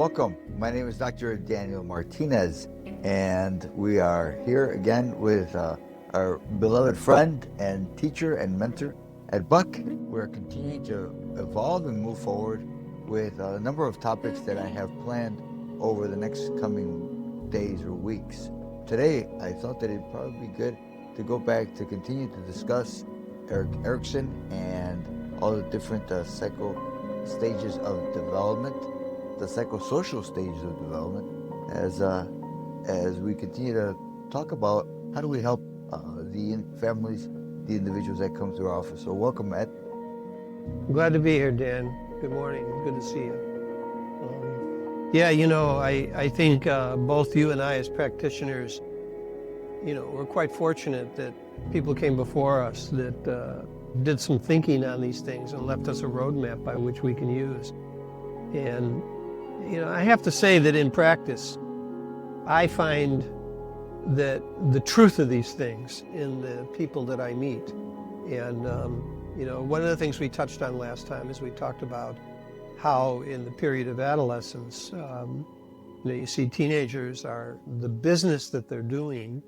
Welcome. My name is Dr. Daniel Martinez, and we are here again with our beloved friend and teacher and mentor at Buck. We're continuing to evolve and move forward with a number of topics that I have planned over the next coming days or weeks. Today, I thought that it'd probably be good to go back to continue to discuss Erik Erikson and all the different stages of development, the psychosocial stages of development, as we continue to talk about how do we help the families, the individuals that come through our office. So welcome, Ed. Glad to be here, Dan. Good morning. Good to see you. I think both you and I as practitioners, we're quite fortunate that people came before us that did some thinking on these things and left us a roadmap by which we can use. And, I have to say that in practice, I find that the truth of these things in the people that I meet. And, one of the things we touched on last time is we talked about how in the period of adolescence, you see teenagers the business that they're doing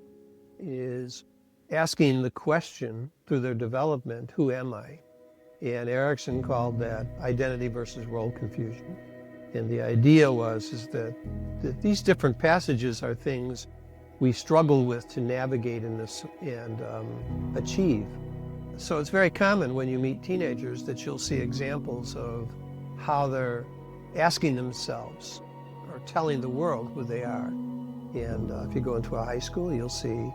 is asking the question through their development, who am I? And Erikson called that identity versus role confusion. And the idea is that these different passages are things we struggle with to navigate in this and achieve. So it's very common when you meet teenagers that you'll see examples of how they're asking themselves or telling the world who they are. And if you go into a high school, you'll see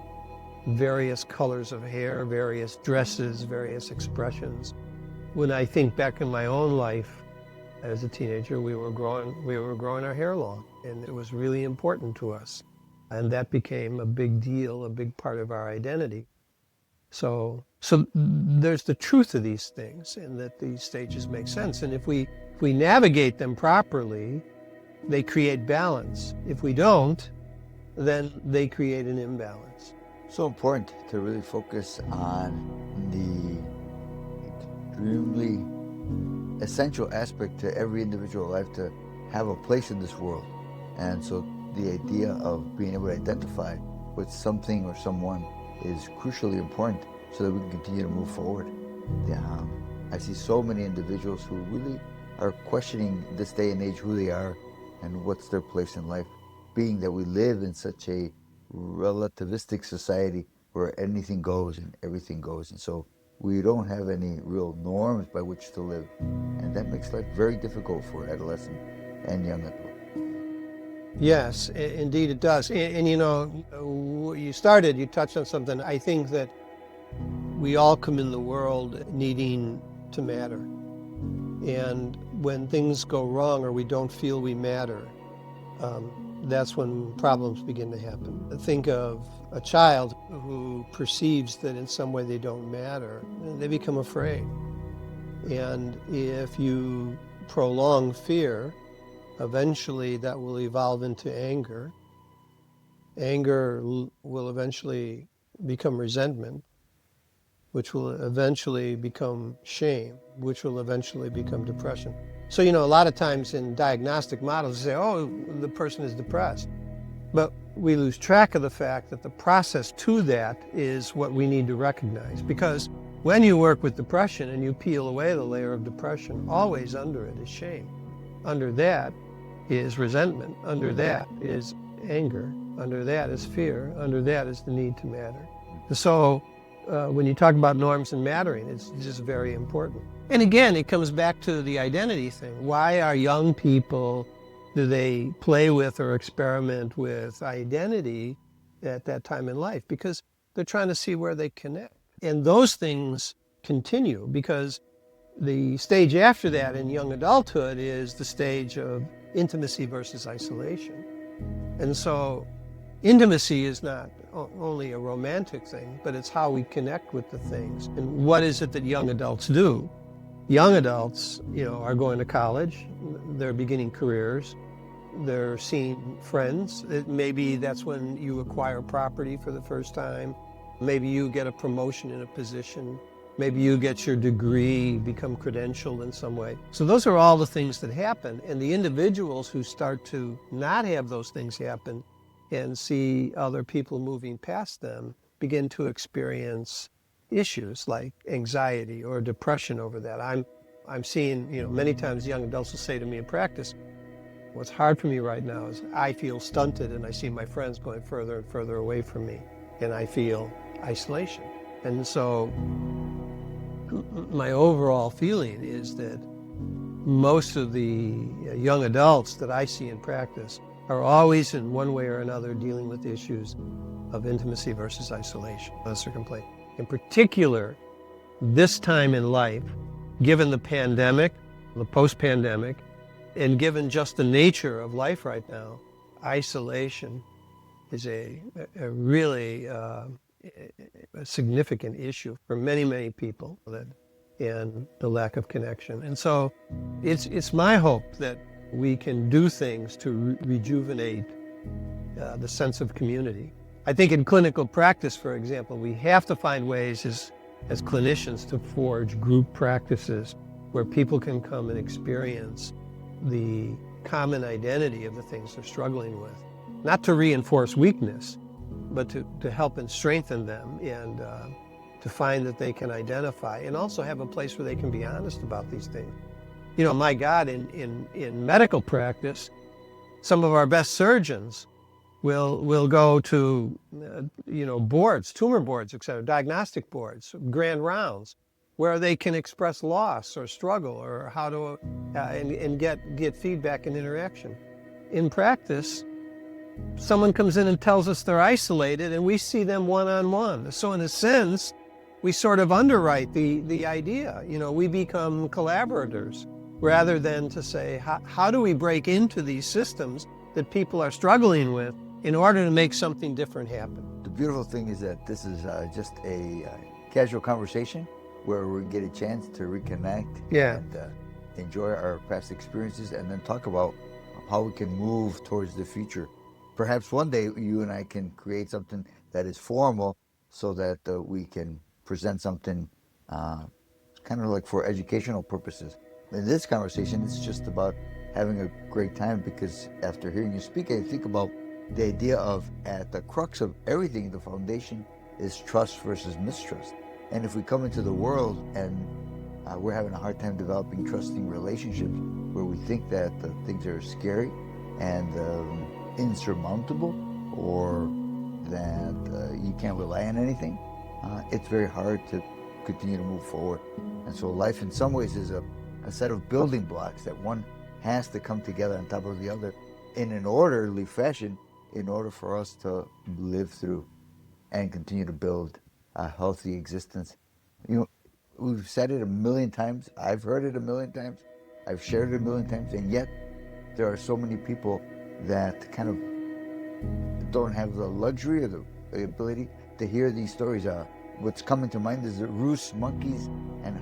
various colors of hair, various dresses, various expressions. When I think back in my own life as a teenager, we were growing our hair long, and it was really important to us. And that became a big deal, a big part of our identity. So there's the truth of these things, and that these stages make sense. And if we navigate them properly, they create balance. If we don't, then they create an imbalance. So important to really focus on the extremely essential aspect to every individual life to have a place in this world. And so the idea of being able to identify with something or someone is crucially important so that we can continue to move forward. I see so many individuals who really are questioning this day and age who they are and what's their place in life, being that we live in such a relativistic society where anything goes and everything goes. And so we don't have any real norms by which to live. And that makes life very difficult for adolescent and young adult. Yes, indeed it does. And you touched on something. I think that we all come in the world needing to matter. And when things go wrong or we don't feel we matter, that's when problems begin to happen. Think of a child who perceives that in some way they don't matter, they become afraid. And if you prolong fear, eventually that will evolve into anger. Anger will eventually become resentment, which will eventually become shame, which will eventually become depression. So, a lot of times in diagnostic models, they say, oh, the person is depressed. But we lose track of the fact that the process to that is what we need to recognize. Because when you work with depression and you peel away the layer of depression, always under it is shame. Under that is resentment. Under that is anger. Under that is fear. Under that is the need to matter. So when you talk about norms and mattering, it's just very important. And again, it comes back to the identity thing. Why are young people, do they play with or experiment with identity at that time in life? Because they're trying to see where they connect. And those things continue because the stage after that in young adulthood is the stage of intimacy versus isolation. And so intimacy is not only a romantic thing, but it's how we connect with the things. And what is it that young adults do? Young adults, are going to college, they're beginning careers, they're seeing friends. Maybe that's when you acquire property for the first time. Maybe you get a promotion in a position. Maybe you get your degree, become credentialed in some way. So those are all the things that happen. And the individuals who start to not have those things happen and see other people moving past them begin to experience issues like anxiety or depression over that. I'm seeing, many times young adults will say to me in practice, what's hard for me right now is I feel stunted and I see my friends going further and further away from me and I feel isolation. And so my overall feeling is that most of the young adults that I see in practice are always in one way or another dealing with issues of intimacy versus isolation. That's their complaint. In particular, this time in life, given the pandemic, the post-pandemic, and given just the nature of life right now, isolation is a really a significant issue for many, many people, and the lack of connection. And so it's my hope that we can do things to rejuvenate the sense of community. I think in clinical practice, for example, we have to find ways as clinicians to forge group practices where people can come and experience the common identity of the things they're struggling with. Not to reinforce weakness, but to help and strengthen them and to find that they can identify and also have a place where they can be honest about these things. My God, in medical practice, some of our best surgeons will go to, boards, tumor boards, et cetera, diagnostic boards, grand rounds, where they can express loss or struggle or how to, and get feedback and interaction. In practice, someone comes in and tells us they're isolated and we see them one-on-one. So in a sense, we sort of underwrite the idea. We become collaborators rather than to say, how do we break into these systems that people are struggling with in order to make something different happen? The beautiful thing is that this is just a casual conversation where we get a chance to reconnect and enjoy our past experiences and then talk about how we can move towards the future. Perhaps one day you and I can create something that is formal so that we can present something kind of like for educational purposes. In this conversation, it's just about having a great time because after hearing you speak, I think about the idea of at the crux of everything, the foundation is trust versus mistrust. And if we come into the world and we're having a hard time developing trusting relationships where we think that things are scary and insurmountable or that you can't rely on anything, it's very hard to continue to move forward. And so life in some ways is a set of building blocks that one has to come together on top of the other in an orderly fashion in order for us to live through and continue to build a healthy existence. We've said it a million times, I've heard it a million times, I've shared it a million times, and yet there are so many people that kind of don't have the luxury or the ability to hear these stories. What's coming to mind is the rhesus monkeys and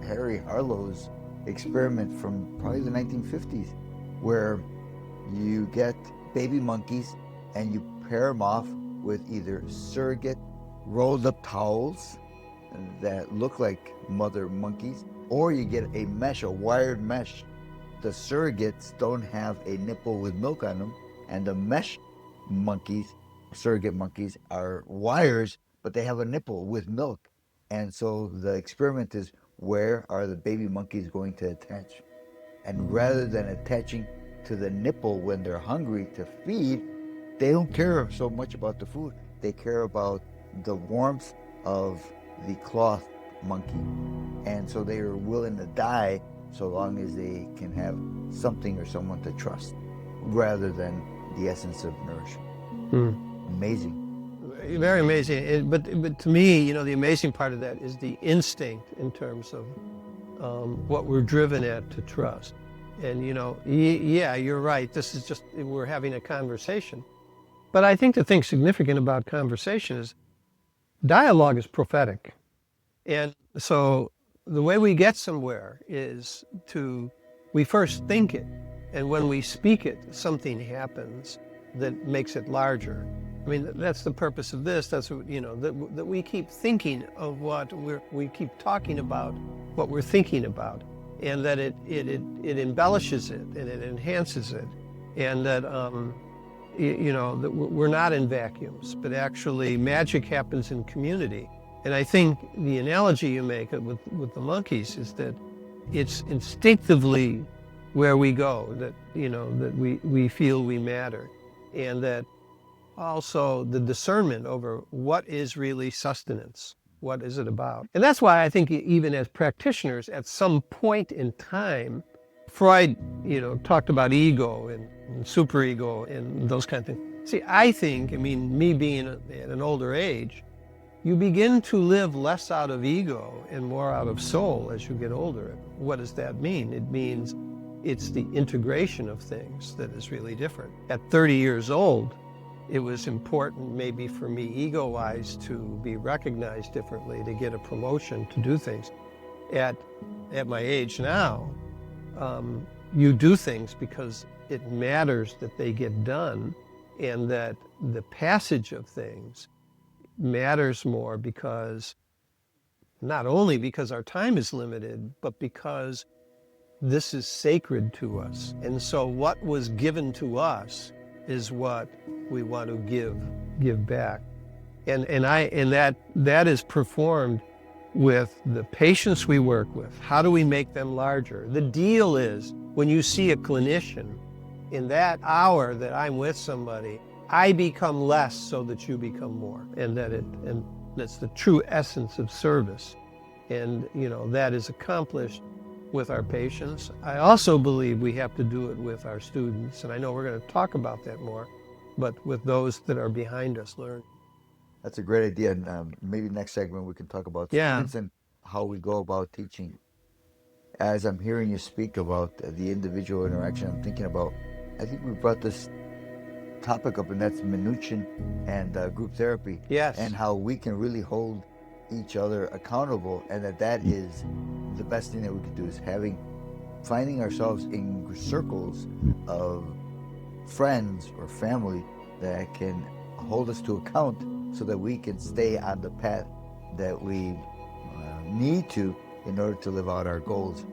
Harry Harlow's experiment from probably the 1950s, where you get baby monkeys and you pair them off with either surrogate rolled up towels that look like mother monkeys, or you get a mesh, a wired mesh. The surrogates don't have a nipple with milk on them, and the mesh monkeys, surrogate monkeys, are wires, but they have a nipple with milk. And so the experiment is, where are the baby monkeys going to attach? And rather than attaching to the nipple when they're hungry to feed, they don't care so much about the food. They care about the warmth of the cloth monkey. And so they are willing to die so long as they can have something or someone to trust, rather than the essence of nourishment. Amazing. Very amazing. But to me, the amazing part of that is the instinct in terms of what we're driven at to trust. And, yeah, you're right. This is just, we're having a conversation. But I think the thing significant about conversation is dialogue is prophetic. And so the way we get somewhere is we first think it. And when we speak it, something happens that makes it larger. I mean, that's the purpose of this. That's what, that we keep thinking of what we keep talking about, what we're thinking about, and that it embellishes it and it enhances it, and that that we're not in vacuums, but actually magic happens in community. And I think the analogy you make with the monkeys is that it's instinctively where we go, that that we feel we matter, and that also the discernment over what is really sustenance, what is it about. And that's why I think even as practitioners, at some point in time, Freud, talked about ego and superego and those kind of things. See, I think, me being at an older age, you begin to live less out of ego and more out of soul as you get older. What does that mean? It means it's the integration of things that is really different. At 30 years old, it was important maybe for me ego-wise to be recognized differently, to get a promotion, to do things. At my age now, you do things because it matters that they get done, and that the passage of things matters more because, not only because our time is limited, but because this is sacred to us. And so what was given to us is what we want to give back. And that is performed with the patients we work with. How do we make them larger? The deal is, when you see a clinician, in that hour that I'm with somebody, I become less so that you become more. And that's the true essence of service. And that is accomplished with our patients. I also believe we have to do it with our students, and I know we're going to talk about that more, but with those that are behind us learn. That's a great idea, and maybe next segment we can talk about students and how we go about teaching. As I'm hearing you speak about the individual interaction, I'm thinking about, I think we brought this topic up, and that's Minuchin and group therapy. Yes. And how we can really hold each other accountable, and that is the best thing that we can do, is finding ourselves in circles of friends or family that can hold us to account so that we can stay on the path that we need to in order to live out our goals.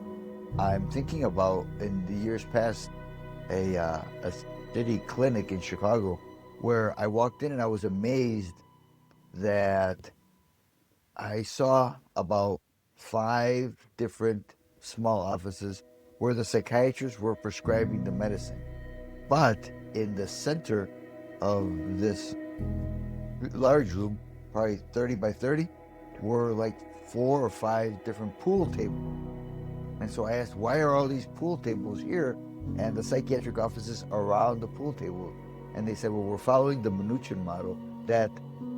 I'm thinking about, in the years past, a city clinic in Chicago where I walked in and I was amazed that I saw about 5 different small offices where the psychiatrists were prescribing the medicine. But in the center of this large room, probably 30 by 30, were like 4 or 5 different pool tables. And so I asked, why are all these pool tables here and the psychiatric offices around the pool table? And they said, well, we're following the Minuchin model, that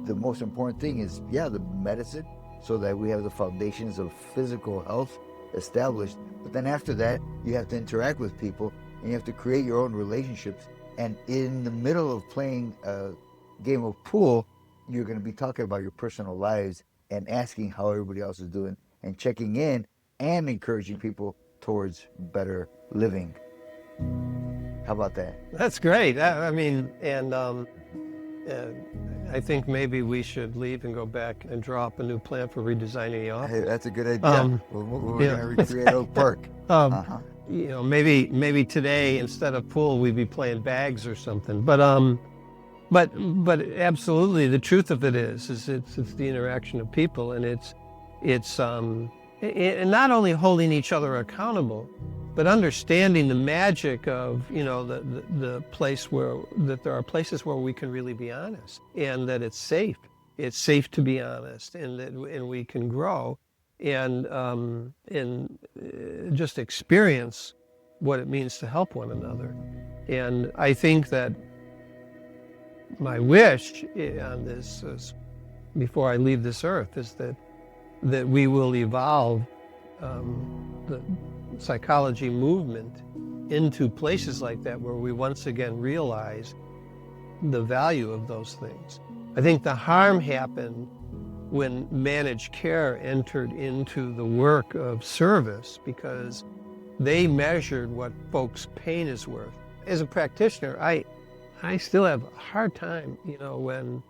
the most important thing is, the medicine, so that we have the foundations of physical health established. But then after that, you have to interact with people, and you have to create your own relationships. And in the middle of playing a game of pool, you're going to be talking about your personal lives and asking how everybody else is doing and checking in and encouraging people towards better living. How about that? That's great. I think maybe we should leave and go back and draw up a new plan for redesigning the office. Hey, that's a good idea. We're going to recreate Oak Park. Maybe today, instead of pool, we'd be playing bags or something. But absolutely, the truth of it is it's the interaction of people, and it's not only holding each other accountable, but understanding the magic of the place that there are places where we can really be honest, and that it's safe to be honest, and we can grow and just experience what it means to help one another. And I think that my wish on this is, before I leave this earth, is that we will evolve the psychology movement into places like that, where we once again realize the value of those things. I think the harm happened when managed care entered into the work of service, because they measured what folks' pain is worth. As a practitioner, I I still have a hard time, when,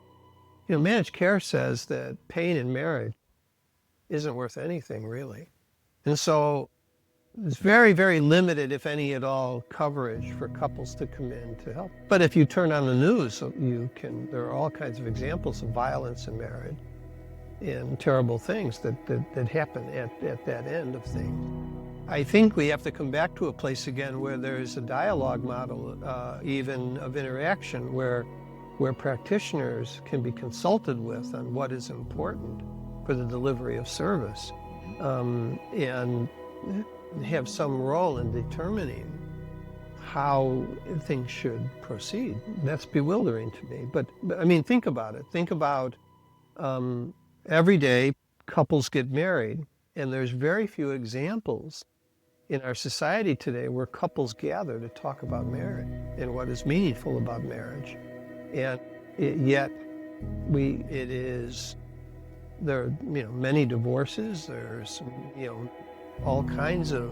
managed care says that pain in marriage isn't worth anything really. And so it's very, very limited, if any at all, coverage for couples to come in to help. But if you turn on the news, there are all kinds of examples of violence in marriage and terrible things that happen at that end of things. I think we have to come back to a place again where there's a dialogue model, even of interaction, where practitioners can be consulted with on what is important for the delivery of service, and have some role in determining how things should proceed. That's bewildering to me. But I mean, think about it. Think about every day couples get married, and there's very few examples in our society today where couples gather to talk about marriage and what is meaningful about marriage. And yet there are many divorces. There's all kinds of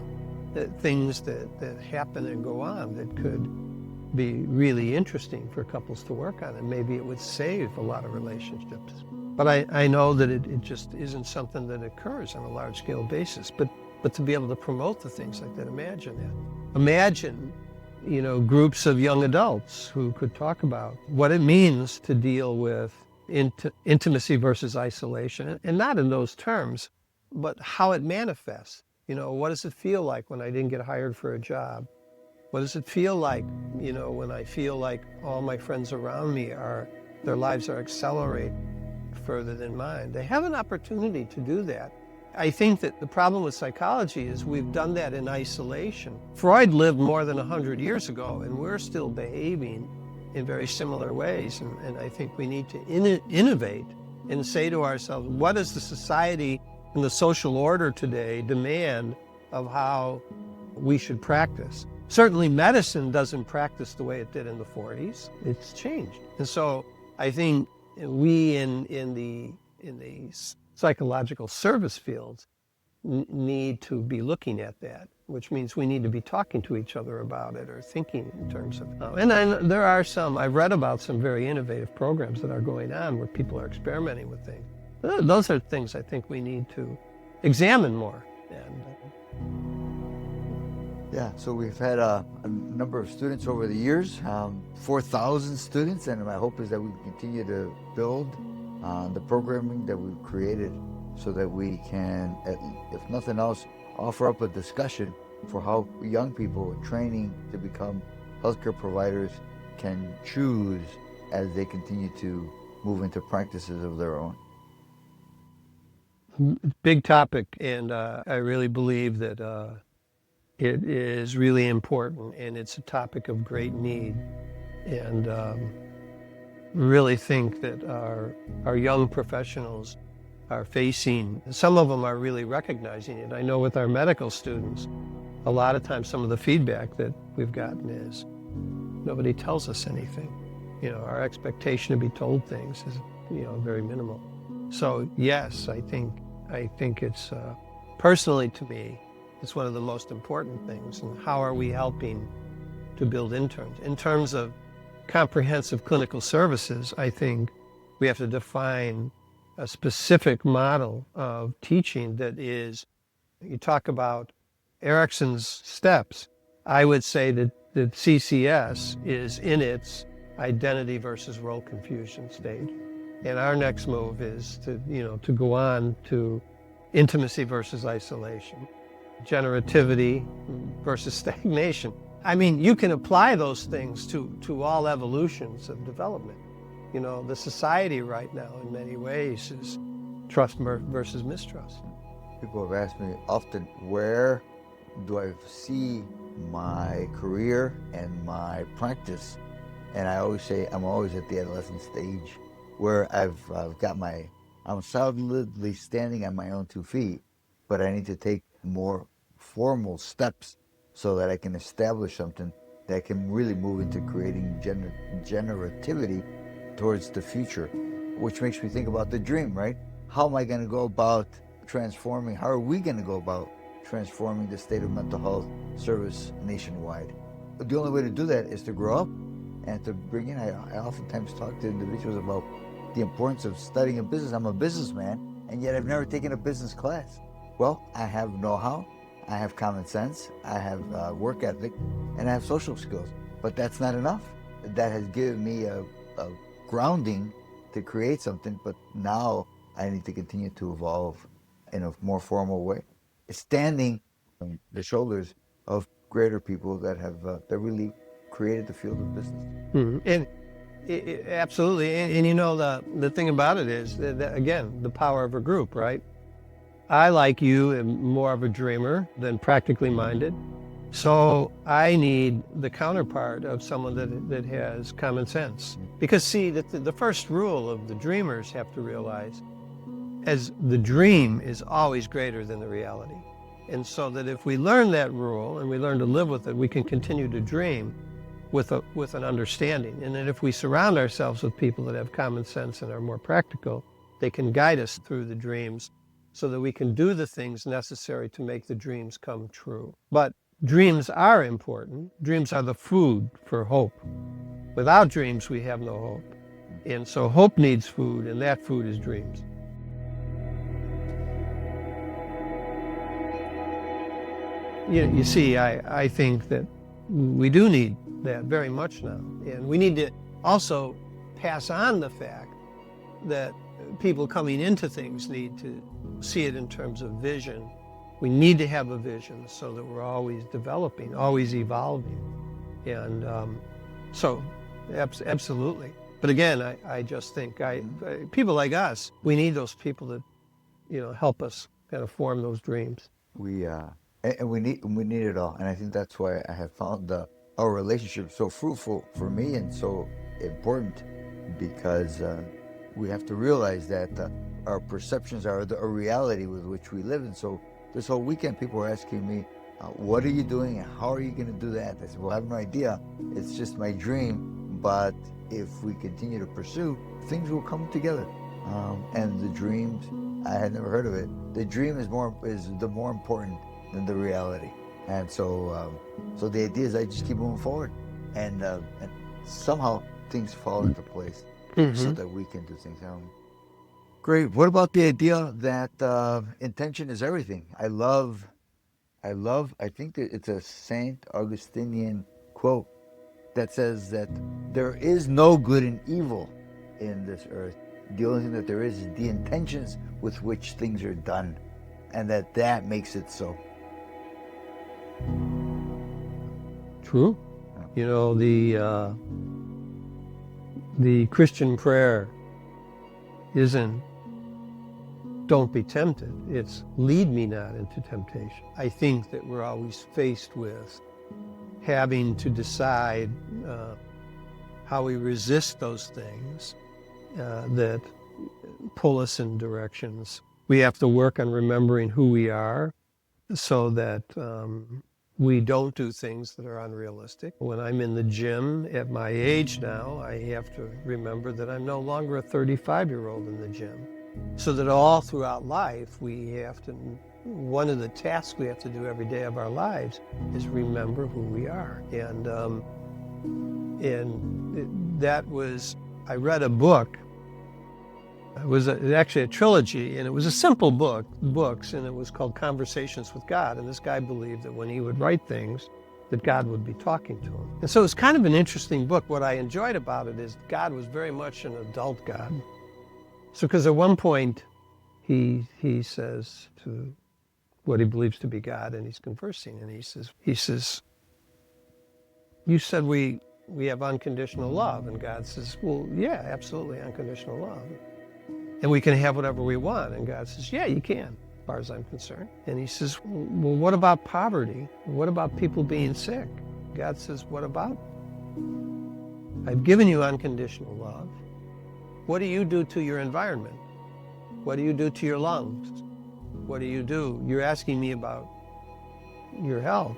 things that happen and go on that could be really interesting for couples to work on, and maybe it would save a lot of relationships. But I know that it just isn't something that occurs on a large scale basis. But to be able to promote the things like that, imagine that. Imagine, groups of young adults who could talk about what it means to deal with intimacy versus isolation, and not in those terms, but how it manifests. What does it feel like when I didn't get hired for a job? What does it feel like, when I feel like all my friends around me their lives are accelerating further than mine? They have an opportunity to do that. I think that the problem with psychology is we've done that in isolation. Freud lived more than 100 years ago, and we're still behaving in very similar ways. And I think we need to innovate and say to ourselves, what does the society and the social order today demand of how we should practice? Certainly medicine doesn't practice the way it did in the 40s. It's changed. And so I think we in the psychological service fields need to be looking at that, which means we need to be talking to each other about it or thinking in terms of, there are I've read about some very innovative programs that are going on where people are experimenting with things. Those are things I think we need to examine more. Yeah, so we've had a number of students over the years, 4,000 students, and my hope is that we continue to build the programming that we've created so that we can, if nothing else, offer up a discussion for how young people training to become healthcare providers can choose as they continue to move into practices of their own. Big topic, and I really believe that it is really important, and it's a topic of great need. And really think that our young professionals are facing, some of them are really recognizing it. I know with our medical students, a lot of times some of the feedback that we've gotten is nobody tells us anything. Our expectation to be told things is, very minimal. So yes, I think it's, personally to me, it's one of the most important things. And how are we helping to build interns? In terms of comprehensive clinical services, I think we have to define a specific model of teaching that is, you talk about Erikson's steps. I would say that CCS is in its identity versus role confusion stage. And our next move is to go on to intimacy versus isolation, generativity versus stagnation. I mean, you can apply those things to all evolutions of development. The society right now in many ways is trust versus mistrust. People have asked me often, where do I see my career and my practice? And I always say I'm always at the adolescent stage where I'm solidly standing on my own 2 feet, but I need to take more formal steps so that I can establish something that can really move into creating generativity towards the future, which makes me think about the dream, right? How am I going to go about transforming, how are we going to go about transforming the state of mental health service nationwide? The only way to do that is to grow up And to bring in, I oftentimes talk to individuals about the importance of studying a business. I'm a businessman, and yet I've never taken a business class. Well, I have know-how, I have common sense, I have work ethic, and I have social skills. But that's not enough. That has given me a grounding to create something, but now I need to continue to evolve in a more formal way, standing on the shoulders of greater people that have that really created the field of business. And absolutely. And you know, the thing about it is that, again, the power of a group, right? I, like you, am more of a dreamer than practically minded. So I need the counterpart of someone that has common sense. Because see, the first rule of the dreamers have to realize, as the dream is always greater than the reality. And so that if we learn that rule and we learn to live with it, we can continue to dream with an understanding. And then if we surround ourselves with people that have common sense and are more practical, they can guide us through the dreams so that we can do the things necessary to make the dreams come true. But dreams are important. Dreams are the food for hope. Without dreams, we have no hope. And so hope needs food, and that food is dreams. You see, I think that we do need that very much now. And we need to also pass on the fact that people coming into things need to see it in terms of vision. We need to have a vision so that we're always developing, always evolving. And so, absolutely. But again, I just think people like us, we need those people that, help us kind of form those dreams. We need it all, and I think that's why I have found our relationship so fruitful for me and so important, because we have to realize that our perceptions are a reality with which we live. And so this whole weekend, people were asking me, "What are you doing, and how are you going to do that?" I said, "Well, I have no idea. It's just my dream. But if we continue to pursue, things will come together." And the dreams, I had never heard of it. The dream is the more important than the reality. And so the idea is I just keep moving forward, and somehow things fall into place so that we can do things. Great. What about the idea that intention is everything? I think that it's a Saint Augustinian quote that says that there is no good and evil in this earth. The only thing that there is the intentions with which things are done, and that makes it so. True. You know, the Christian prayer isn't "don't be tempted." It's "lead me not into temptation." I think that we're always faced with having to decide how we resist those things that pull us in directions. We have to work on remembering who we are so that we don't do things that are unrealistic. When I'm in the gym at my age now, I have to remember that I'm no longer a 35-year-old in the gym. So that all throughout life, one of the tasks we have to do every day of our lives is remember who we are. And I read a book. It was actually a trilogy, and it was a simple books, and it was called Conversations with God. And this guy believed that when he would write things, that God would be talking to him. And so it's kind of an interesting book. What I enjoyed about it is God was very much an adult God. So, because at one point, he says to what he believes to be God, and he's conversing, and he says, "You said we have unconditional love." And God says, "Well, yeah, absolutely, unconditional love. And we can have whatever we want." And God says, "Yeah, you can, as far as I'm concerned." And he says, "Well, what about poverty? What about people being sick?" God says, "What about? I've given you unconditional love. What do you do to your environment? What do you do to your lungs? What do you do? You're asking me about your health."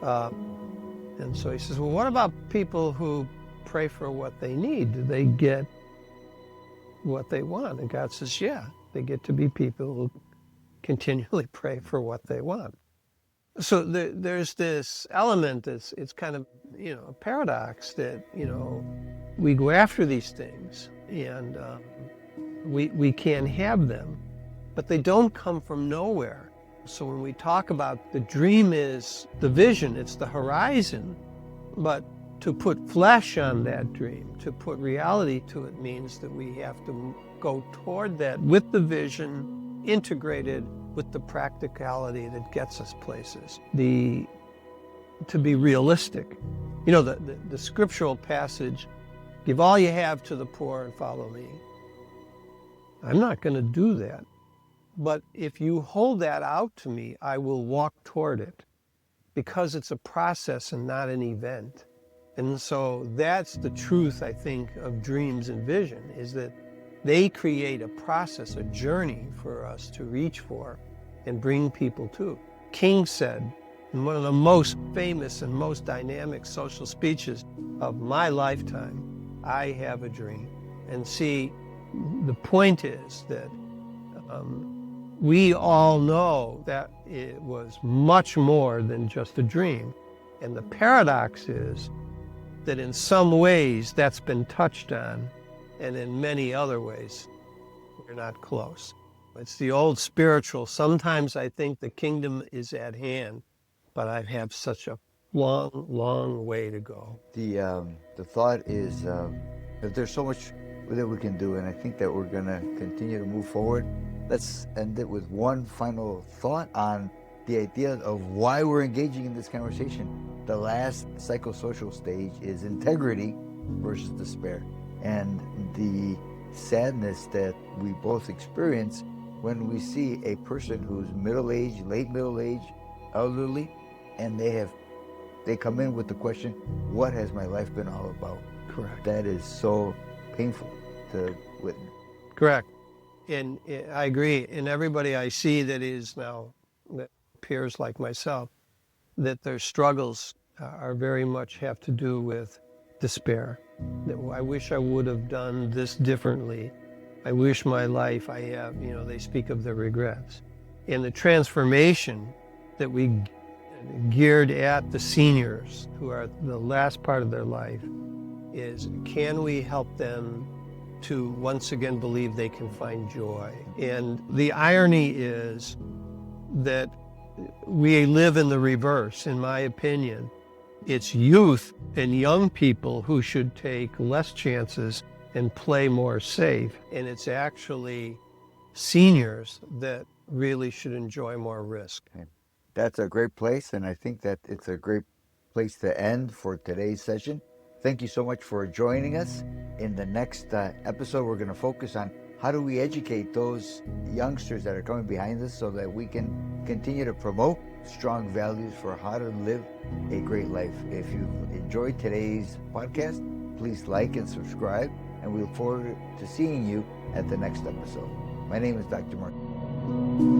And so he says, "Well, what about people who pray for what they need? Do they get what they want?" And God says, "Yeah, they get to be people who continually pray for what they want." So there's this element that's, it's kind of, a paradox that, we go after these things and we can have them, but they don't come from nowhere. So when we talk about the dream is the vision, it's the horizon, but to put flesh on that dream, to put reality to it, means that we have to go toward that with the vision integrated with the practicality that gets us places. To be realistic. The scriptural passage, give all you have to the poor and follow me. I'm not going to do that. But if you hold that out to me, I will walk toward it, because it's a process and not an event. And so that's the truth, I think, of dreams and vision, is that they create a process, a journey for us to reach for and bring people to. King said, in one of the most famous and most dynamic social speeches of my lifetime, I have a dream. And see, the point is that we all know that it was much more than just a dream. And the paradox is that in some ways that's been touched on, and in many other ways, we're not close. It's the old spiritual, sometimes I think the kingdom is at hand, but I have such a long, long way to go. The thought is that there's so much that we can do, and I think that we're going to continue to move forward. Let's end it with one final thought on the idea of why we're engaging in this conversation. The last psychosocial stage is integrity versus despair, and the sadness that we both experience when we see a person who's middle-aged, late middle-aged, elderly, and they come in with the question, what has my life been all about? Correct. That is so painful to witness. Correct. And I agree. And everybody I see that appears like myself, that their struggles are very much have to do with despair. That I wish I would have done this differently. I wish my life, they speak of the regrets. And the transformation that we geared at the seniors, who are the last part of their life, is, can we help them to once again believe they can find joy? And the irony is that we live in the reverse, in my opinion. It's youth and young people who should take less chances and play more safe. And it's actually seniors that really should enjoy more risk. Okay. That's a great place, and I think that it's a great place to end for today's session. Thank you so much for joining us. In the next episode, we're going to focus on how do we educate those youngsters that are coming behind us so that we can continue to promote strong values for how to live a great life. If you enjoyed today's podcast, please like and subscribe, and we look forward to seeing you at the next episode. My name is Dr. Martinez.